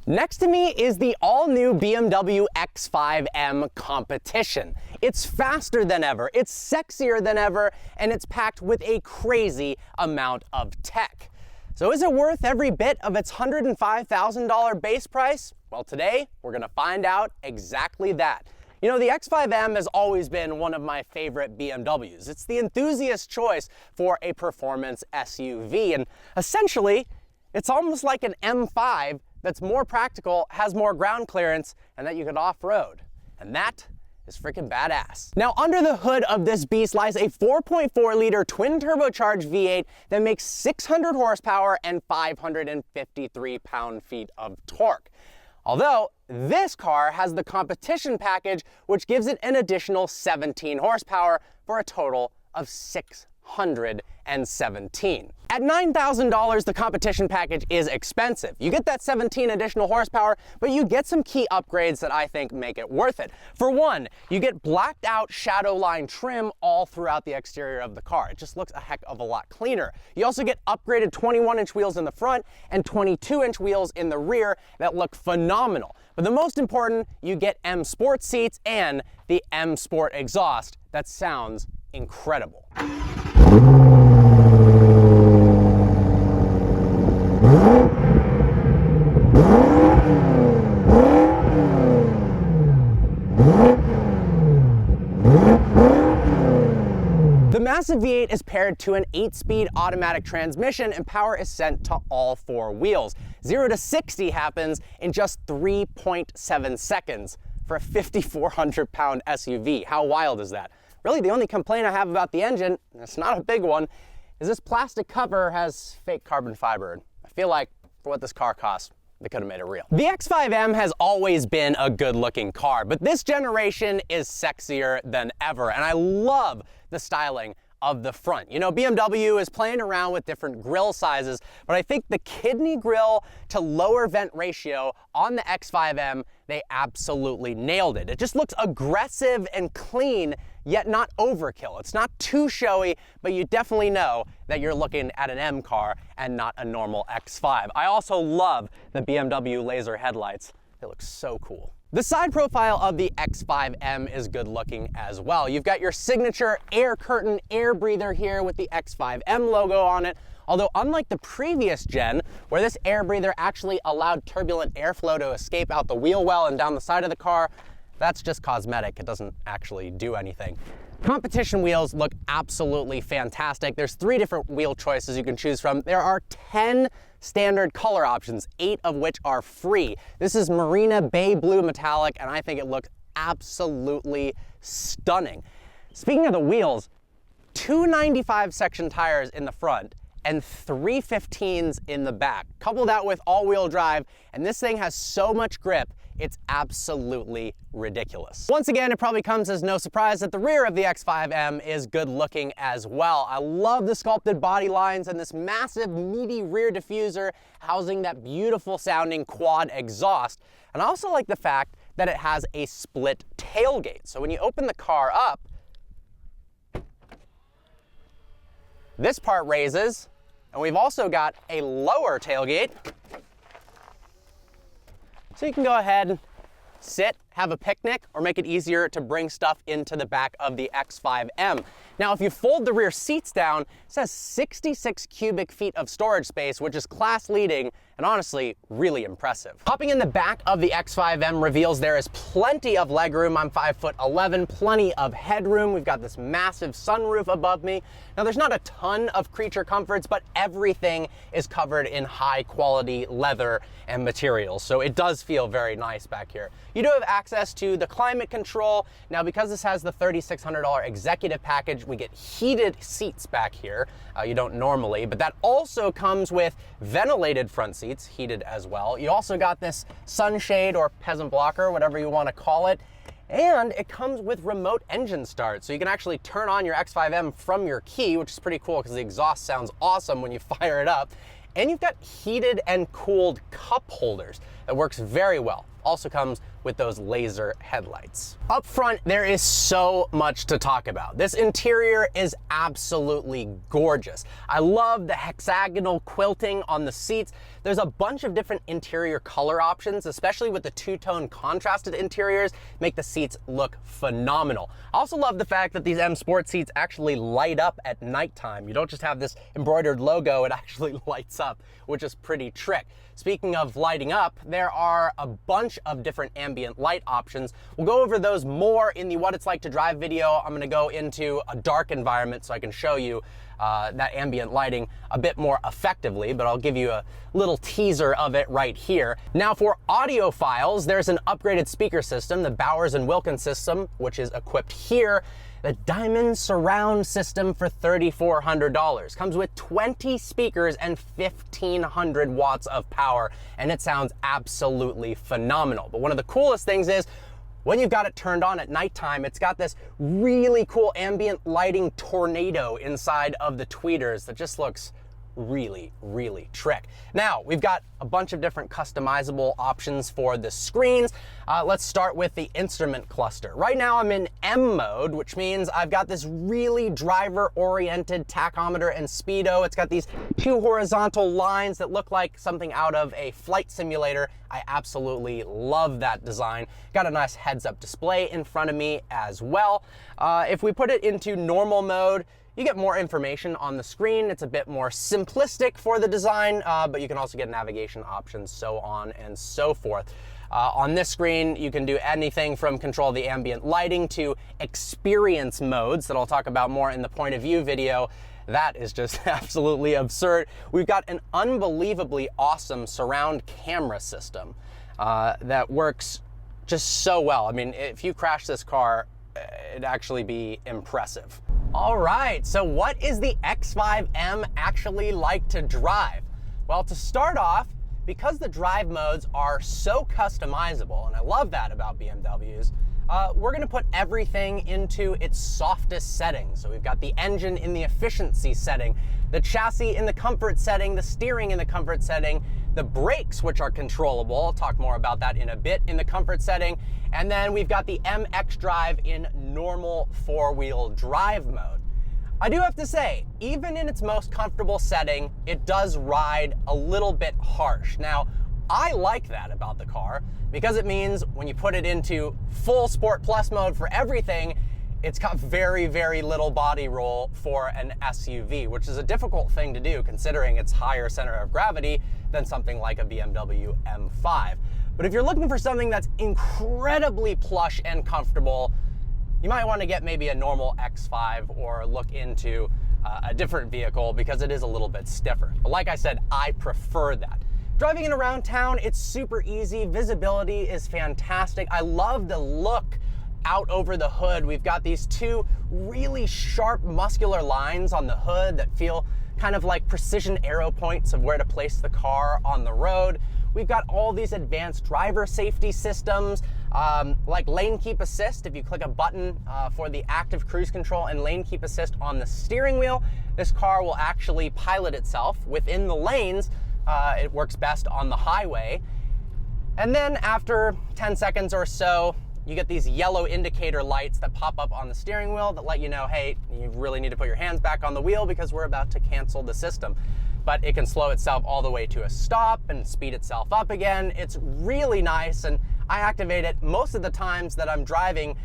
Next to me is the all-new BMW X5M Competition. It's faster than ever, it's sexier than ever, and it's packed with a crazy amount of tech. So is it worth every bit of its $105,000 base price? Well, today we're gonna find out exactly that. You know, the X5M has always been one of my favorite BMWs. It's the enthusiast choice for a performance SUV, and essentially, it's almost like an M5 that's more practical, has more ground clearance, and that you could off-road. And that is freaking badass. Now, under the hood of this beast lies a 4.4-liter twin-turbocharged V8 that makes 600 horsepower and 553 pound-feet of torque. Although, this car has the competition package, which gives it an additional 17 horsepower for a total of 617. At $9,000, the competition package is expensive. You get that 17 additional horsepower, but you get some key upgrades that I think make it worth it. For one, you get blacked out shadow line trim all throughout the exterior of the car. It just looks a heck of a lot cleaner. You also get upgraded 21-inch wheels in the front and 22-inch wheels in the rear that look phenomenal. But the most important, you get M Sport seats and the M Sport exhaust that sounds incredible. The massive V8 is paired to an 8-speed automatic transmission, and power is sent to all 4 wheels. 0 to 60 happens in just 3.7 seconds for a 5,400-pound SUV. How wild is that? Really, the only complaint I have about the engine, and it's not a big one, is this plastic cover has fake carbon fiber. I feel like for what this car costs, they could have made it real. The X5M has always been a good-looking car, but this generation is sexier than ever, and I love the styling of the front. You know, BMW is playing around with different grille sizes, but I think the kidney grille to lower vent ratio on the X5M, they absolutely nailed it. It just looks aggressive and clean, yet not overkill. It's not too showy, but you definitely know that you're looking at an M car and not a normal X5. I also love the BMW laser headlights. They look so cool. The side profile of the X5M is good looking as well. You've got your signature air curtain air breather here with the X5M logo on it. Although unlike the previous gen, where this air breather actually allowed turbulent airflow to escape out the wheel well and down the side of the car, that's just cosmetic. It doesn't actually do anything. Competition wheels look absolutely fantastic. There's 3 different wheel choices you can choose from. There are 10 standard color options, 8 of which are free. This is Marina Bay Blue Metallic, and I think it looks absolutely stunning. Speaking of the wheels, 2 95 section tires in the front and 3 15s in the back. Couple that with all-wheel drive, and this thing has so much grip, it's absolutely ridiculous. Once again, it probably comes as no surprise that the rear of the X5M is good looking as well. I love the sculpted body lines and this massive, meaty rear diffuser housing that beautiful sounding quad exhaust. And I also like the fact that it has a split tailgate. So when you open the car up, this part raises, and we've also got a lower tailgate. So you can go ahead, sit, have a picnic, or make it easier to bring stuff into the back of the X5M. Now, if you fold the rear seats down, it says 66 cubic feet of storage space, which is class leading and honestly really impressive. Hopping in the back of the X5M reveals there is plenty of legroom. I'm 5'11", plenty of headroom. We've got this massive sunroof above me. Now, there's not a ton of creature comforts, but everything is covered in high quality leather and materials, so it does feel very nice back here. You do have access to the climate control. Now, because this has the $3,600 executive package, we get heated seats back here. You don't normally, but that also comes with ventilated front seats, heated as well. You also got this sunshade or peasant blocker, whatever you want to call it. And it comes with remote engine start, so you can actually turn on your X5M from your key, which is pretty cool because the exhaust sounds awesome when you fire it up. And you've got heated and cooled cup holders. that works very well. Also comes with those laser headlights. Up front, there is so much to talk about. This interior is absolutely gorgeous. I love the hexagonal quilting on the seats. There's a bunch of different interior color options, especially with the two-tone contrasted interiors, make the seats look phenomenal. I also love the fact that these M Sport seats actually light up at nighttime. You don't just have this embroidered logo, it actually lights up, which is pretty trick. Speaking of lighting up, there are a bunch of different ambient light options. We'll go over those more in the What It's Like to Drive video. I'm gonna go into a dark environment so I can show you that ambient lighting a bit more effectively, but I'll give you a little teaser of it right here. Now for audiophiles, there's an upgraded speaker system, the Bowers & Wilkins system, which is equipped here. The Diamond Surround System for $3,400. Comes with 20 speakers and 1,500 watts of power, and it sounds absolutely phenomenal. But one of the coolest things is, when you've got it turned on at nighttime, it's got this really cool ambient lighting tornado inside of the tweeters that just looks really, really trick. Now, we've got a bunch of different customizable options for the screens. Let's start with the instrument cluster. Right now I'm in M mode, which means I've got this really driver-oriented tachometer and speedo. It's got these two horizontal lines that look like something out of a flight simulator. I absolutely love that design. Got a nice heads-up display in front of me as well. If we put it into normal mode, you get more information on the screen. It's a bit more simplistic for the design, but you can also get navigation options, so on and so forth. On this screen, you can do anything from control the ambient lighting to experience modes that I'll talk about more in the point of view video. That is just absolutely absurd. We've got an unbelievably awesome surround camera system that works just so well. I mean, if you crash this car, it'd actually be impressive. All right, so what is the X5M actually like to drive? Well, to start off, because the drive modes are so customizable, and I love that about BMWs, we're gonna put everything into its softest setting. So we've got the engine in the efficiency setting, the chassis in the comfort setting, the steering in the comfort setting, the brakes, which are controllable, I'll talk more about that in a bit, in the comfort setting, and then we've got the MX Drive in normal four-wheel drive mode. I do have to say, even in its most comfortable setting, it does ride a little bit harsh. Now, I like that about the car because it means when you put it into full Sport Plus mode for everything, it's got very, very little body roll for an SUV, which is a difficult thing to do considering its higher center of gravity than something like a BMW M5. But if you're looking for something that's incredibly plush and comfortable, you might want to get maybe a normal X5 or look into a different vehicle because it is a little bit stiffer. But like I said, I prefer that. Driving it around town, it's super easy. Visibility is fantastic. I love the look out over the hood. We've got these two really sharp muscular lines on the hood that feel kind of like precision arrow points of where to place the car on the road. We've got all these advanced driver safety systems, like lane keep assist. If you click a button for the active cruise control and lane keep assist on the steering wheel, this car will actually pilot itself within the lanes. It works best on the highway. And then after 10 seconds or so, you get these yellow indicator lights that pop up on the steering wheel that let you know, hey, you really need to put your hands back on the wheel because we're about to cancel the system. But it can slow itself all the way to a stop and speed itself up again. It's really nice, and I activate it most of the times that I'm driving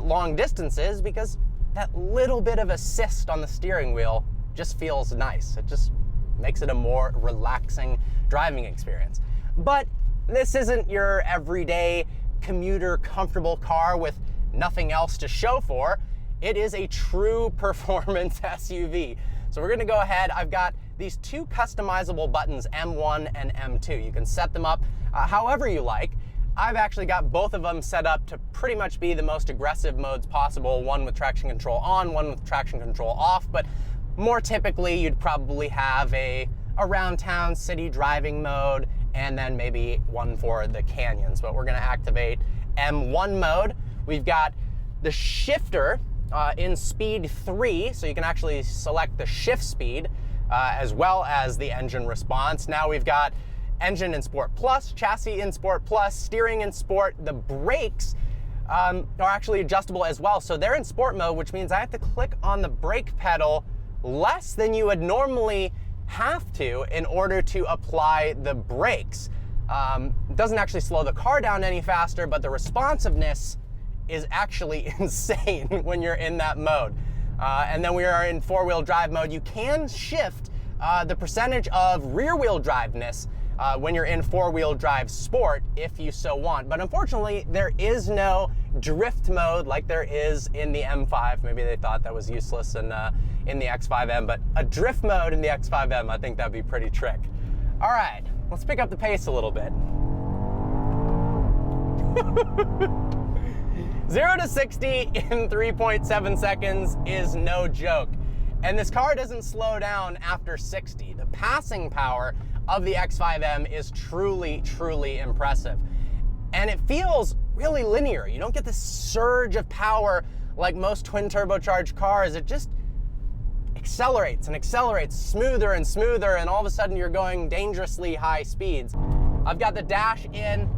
long distances because that little bit of assist on the steering wheel just feels nice. It just makes it a more relaxing driving experience. But this isn't your everyday commuter comfortable car with nothing else to show for. It is a true performance SUV. So we're gonna go ahead. I've got these two customizable buttons, M1 and M2. You can set them up however you like. I've actually got both of them set up to pretty much be the most aggressive modes possible, one with traction control on, one with traction control off, but more typically you'd probably have a around town city driving mode and then maybe one for the canyons, but we're gonna activate M1 mode. We've got the shifter in speed 3, so you can actually select the shift speed as well as the engine response. Now we've got engine in Sport Plus, chassis in Sport Plus, steering in Sport. The brakes are actually adjustable as well. So they're in Sport mode, which means I have to click on the brake pedal less than you would normally have to in order to apply the brakes. It doesn't actually slow the car down any faster, but the responsiveness is actually insane when you're in that mode. And then we are in four-wheel drive mode. You can shift the percentage of rear-wheel driveness when you're in four-wheel drive sport if you so want. But unfortunately, there is no drift mode like there is in the M5. Maybe they thought that was useless in the X5M, but a drift mode in the X5M, I think that'd be pretty trick. All right, let's pick up the pace a little bit. 0 to 60 in 3.7 seconds is no joke. And this car doesn't slow down after 60. The passing power of the X5M is truly, truly impressive. And it feels really linear. You don't get this surge of power like most twin turbocharged cars. It just accelerates and accelerates smoother and smoother, and all of a sudden you're going dangerously high speeds. I've got the dash in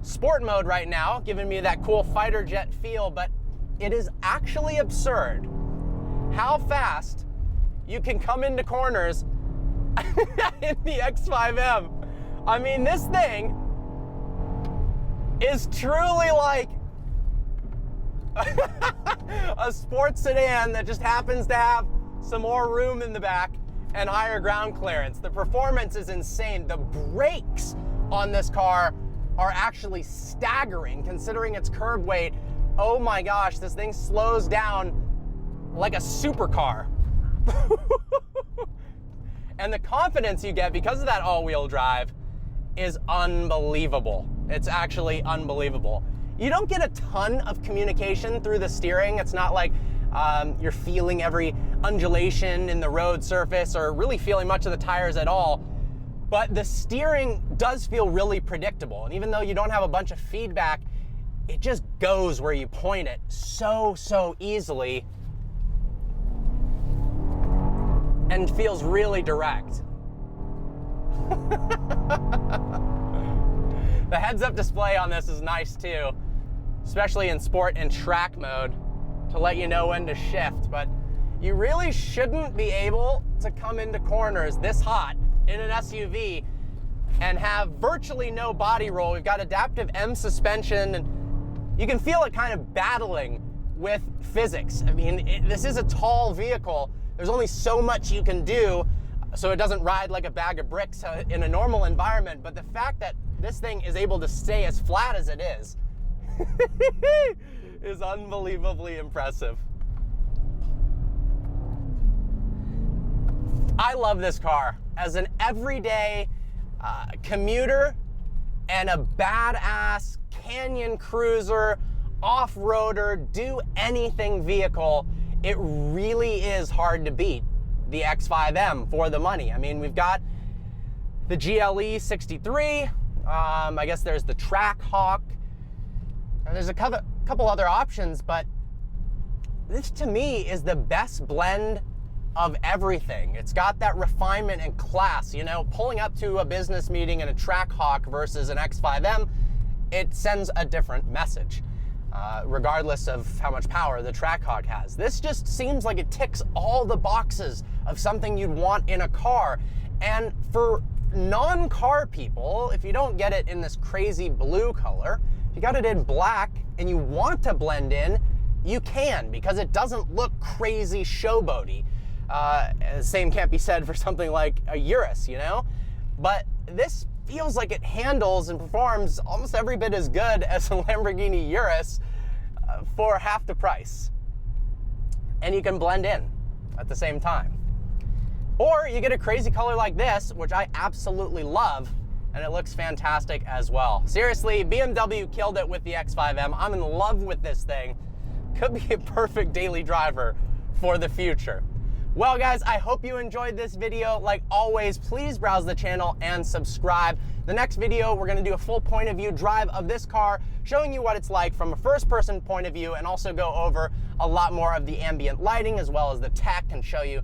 sport mode right now, giving me that cool fighter jet feel, but it is actually absurd how fast you can come into corners in the X5M. I mean, this thing is truly like a sports sedan that just happens to have some more room in the back and higher ground clearance. The performance is insane. The brakes on this car are actually staggering considering its curb weight. Oh my gosh, this thing slows down like a supercar. And the confidence you get because of that all-wheel drive is unbelievable. It's actually unbelievable. You don't get a ton of communication through the steering. It's not like you're feeling every undulation in the road surface or really feeling much of the tires at all. But the steering does feel really predictable. And even though you don't have a bunch of feedback, it just goes where you point it so easily and feels really direct. The heads-up display on this is nice too, especially in sport and track mode to let you know when to shift. But you really shouldn't be able to come into corners this hot in an SUV and have virtually no body roll. We've got adaptive M suspension, and you can feel it kind of battling with physics. I mean, this is a tall vehicle. There's only so much you can do so it doesn't ride like a bag of bricks in a normal environment. But the fact that this thing is able to stay as flat as it is is unbelievably impressive. I love this car as an everyday commuter and a badass canyon cruiser, off-roader, do anything vehicle. It really is hard to beat the X5M for the money. I mean, we've got the GLE 63. I guess there's the Trackhawk. And there's a couple other options, but this to me is the best blend of everything. It's got that refinement and class. You know, pulling up to a business meeting in a Trackhawk versus an X5M, it sends a different message, regardless of how much power the Trackhawk has. This just seems like it ticks all the boxes of something you'd want in a car. And for non-car people, if you don't get it in this crazy blue color, if you got it in black and you want to blend in, you can, because it doesn't look crazy showboaty. The same can't be said for something like a Urus, you know? But this feels like it handles and performs almost every bit as good as a Lamborghini Urus for half the price. And you can blend in at the same time. Or you get a crazy color like this, which I absolutely love, and it looks fantastic as well. Seriously, BMW killed it with the X5M. I'm in love with this thing. Could be a perfect daily driver for the future. Well guys, I hope you enjoyed this video. Like always, please browse the channel and subscribe. The next video, we're gonna do a full point of view drive of this car, showing you what it's like from a first person point of view, and also go over a lot more of the ambient lighting as well as the tech, and show you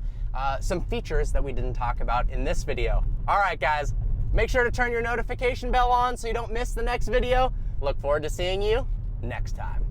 some features that we didn't talk about in this video. All right guys, Make sure to turn your notification bell on so you don't miss the next video. Look forward to seeing you next time.